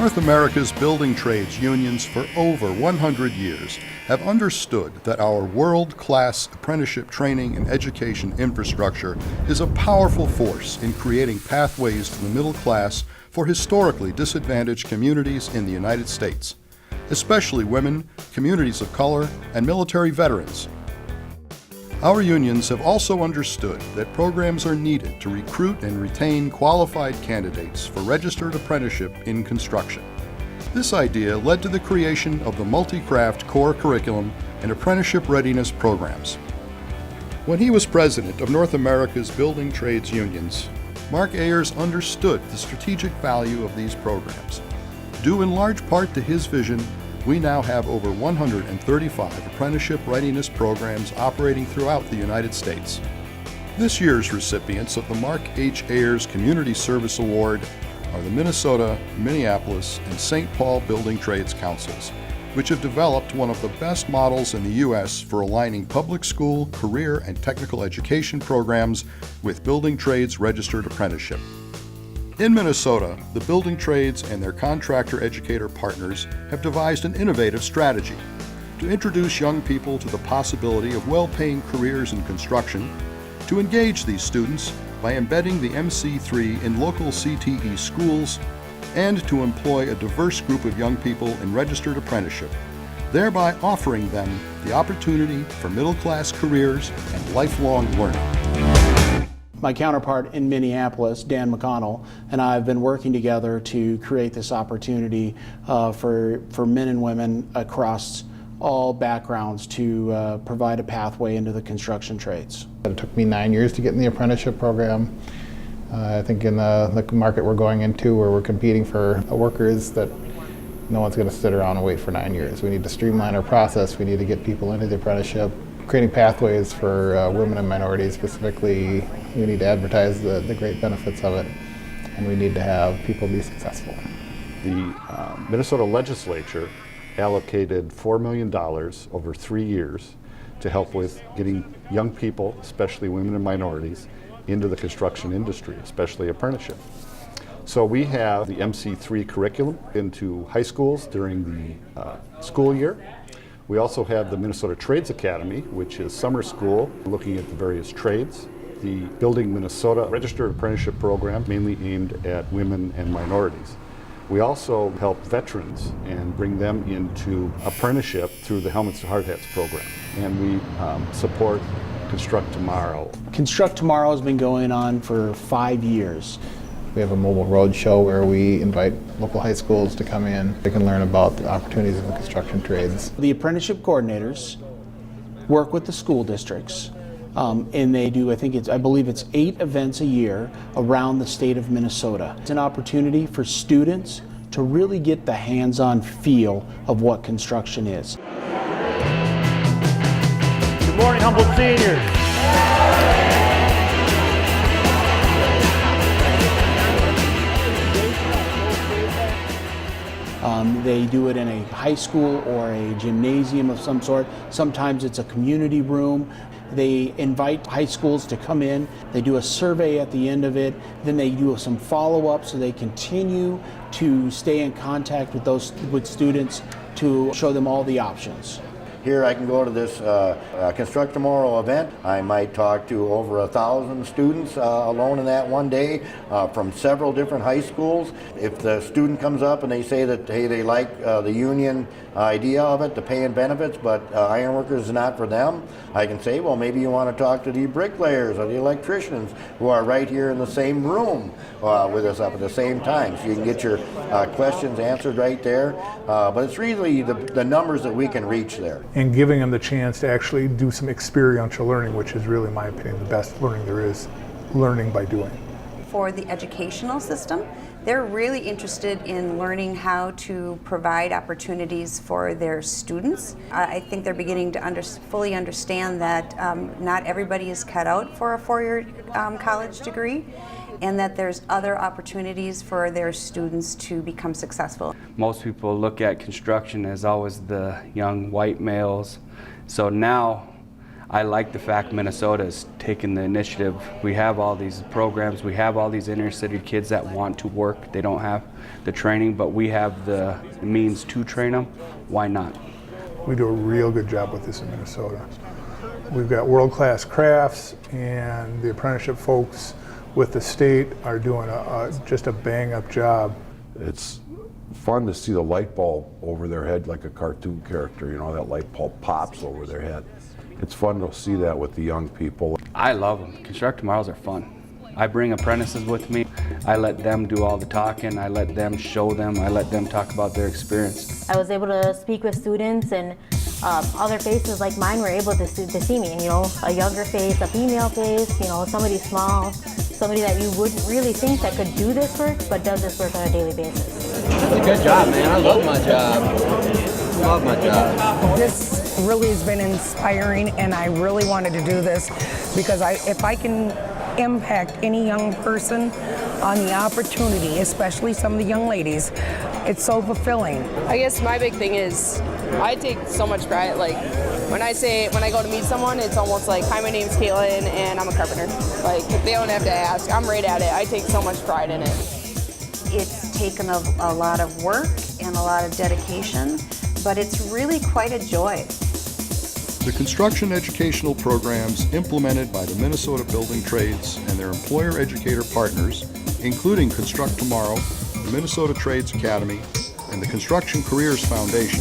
North America's building trades unions for over 100 years have understood that our world-class apprenticeship training and education infrastructure is a powerful force in creating pathways to the middle class for historically disadvantaged communities in the United States, especially women, communities of color, and military veterans. Our unions have also understood that programs are needed to recruit and retain qualified candidates for registered apprenticeship in construction. This idea led to the creation of the Multi-Craft Core Curriculum and Apprenticeship Readiness Programs. When he was president of North America's Building Trades Unions, Mark Ayers understood the strategic value of these programs. Due in large part to his vision, we now have over 135 apprenticeship readiness programs operating throughout the United States. This year's recipients of the Mark H. Ayers Community Service Award are the Minnesota, Minneapolis, and St. Paul Building Trades Councils, which have developed one of the best models in the U.S. for aligning public school, career, and technical education programs with building trades registered apprenticeship. In Minnesota, the building trades and their contractor educator partners have devised an innovative strategy to introduce young people to the possibility of well-paying careers in construction, to engage these students by embedding the MC3 in local CTE schools, and to employ a diverse group of young people in registered apprenticeship, thereby offering them the opportunity for middle-class careers and lifelong learning. My counterpart in Minneapolis, Dan McConnell, and I have been working together to create this opportunity for men and women across all backgrounds to provide a pathway into the construction trades. It took me 9 years to get in the apprenticeship program. I think in the market we're going into, where we're competing for workers, that no one's going to sit around and wait for 9 years. We need to streamline our process. We need to get people into the apprenticeship. Creating pathways for women and minorities specifically, we need to advertise the great benefits of it, and we need to have people be successful. The Minnesota legislature allocated $4 million over 3 years to help with getting young people, especially women and minorities, into the construction industry, especially apprenticeship. So we have the MC3 curriculum into high schools during the school year. We also have the Minnesota Trades Academy, which is summer school looking at the various trades. The Building Minnesota Registered Apprenticeship Program, mainly aimed at women and minorities. We also help veterans and bring them into apprenticeship through the Helmets to Hard Hats program. And we support Construct Tomorrow. Construct Tomorrow has been going on for 5 years. We have a mobile road show where we invite local high schools to come in. They can learn about the opportunities in the construction trades. The apprenticeship coordinators work with the school districts, and they do, I believe it's 8 events a year around the state of Minnesota. It's an opportunity for students to really get the hands-on feel of what construction is. Good morning, Humboldt seniors. They do it in a high school or a gymnasium of some sort. Sometimes it's a community room. They invite high schools to come in. They do a survey at the end of it. Then they do some follow-up, so they continue to stay in contact with students to show them all the options. Here I can go to this Construct Tomorrow event. I might talk to over 1,000 students alone in that one day from several different high schools. If the student comes up and they say that, hey, they like the union idea of it, the pay and benefits, but ironworkers is not for them, I can say, well, maybe you want to talk to the bricklayers or the electricians who are right here in the same room with us up at the same time. So you can get your questions answered right there. But it's really the numbers that we can reach there. And giving them the chance to actually do some experiential learning, which is really, in my opinion, the best learning there is, learning by doing. For the educational system, they're really interested in learning how to provide opportunities for their students. I think they're beginning to fully understand that not everybody is cut out for a 4-year college degree, and that there's other opportunities for their students to become successful. Most people look at construction as always the young white males. So now I like the fact Minnesota's taken the initiative. We have all these programs, we have all these inner city kids that want to work. They don't have the training, but we have the means to train them. Why not? We do a real good job with this in Minnesota. We've got world-class crafts, and the apprenticeship folks with the state are doing just a bang-up job. It's fun to see the light bulb over their head like a cartoon character, you know, that light bulb pops over their head. It's fun to see that with the young people. I love them. Construct Tomorrows are fun. I bring apprentices with me. I let them do all the talking. I let them show them. I let them talk about their experience. I was able to speak with students, and other faces like mine were able to see me. You know, a younger face, a female face, you know, somebody small, somebody that you wouldn't really think that could do this work, but does this work on a daily basis. It's a good job, man. I love my job. I love my job. This really has been inspiring, and I really wanted to do this because if I can impact any young person on the opportunity, especially some of the young ladies, it's so fulfilling. I guess my big thing is I take so much pride. Like when I go to meet someone, it's almost like, hi, my name's Caitlin and I'm a carpenter. Like they don't have to ask. I'm right at it. I take so much pride in it. It's taken a lot of work and a lot of dedication, but it's really quite a joy. The construction educational programs implemented by the Minnesota Building Trades and their employer-educator partners, including Construct Tomorrow, the Minnesota Trades Academy, and the Construction Careers Foundation,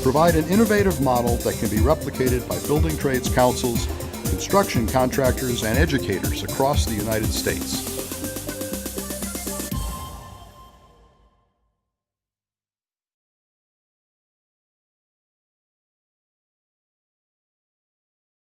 provide an innovative model that can be replicated by building trades councils, construction contractors, and educators across the United States.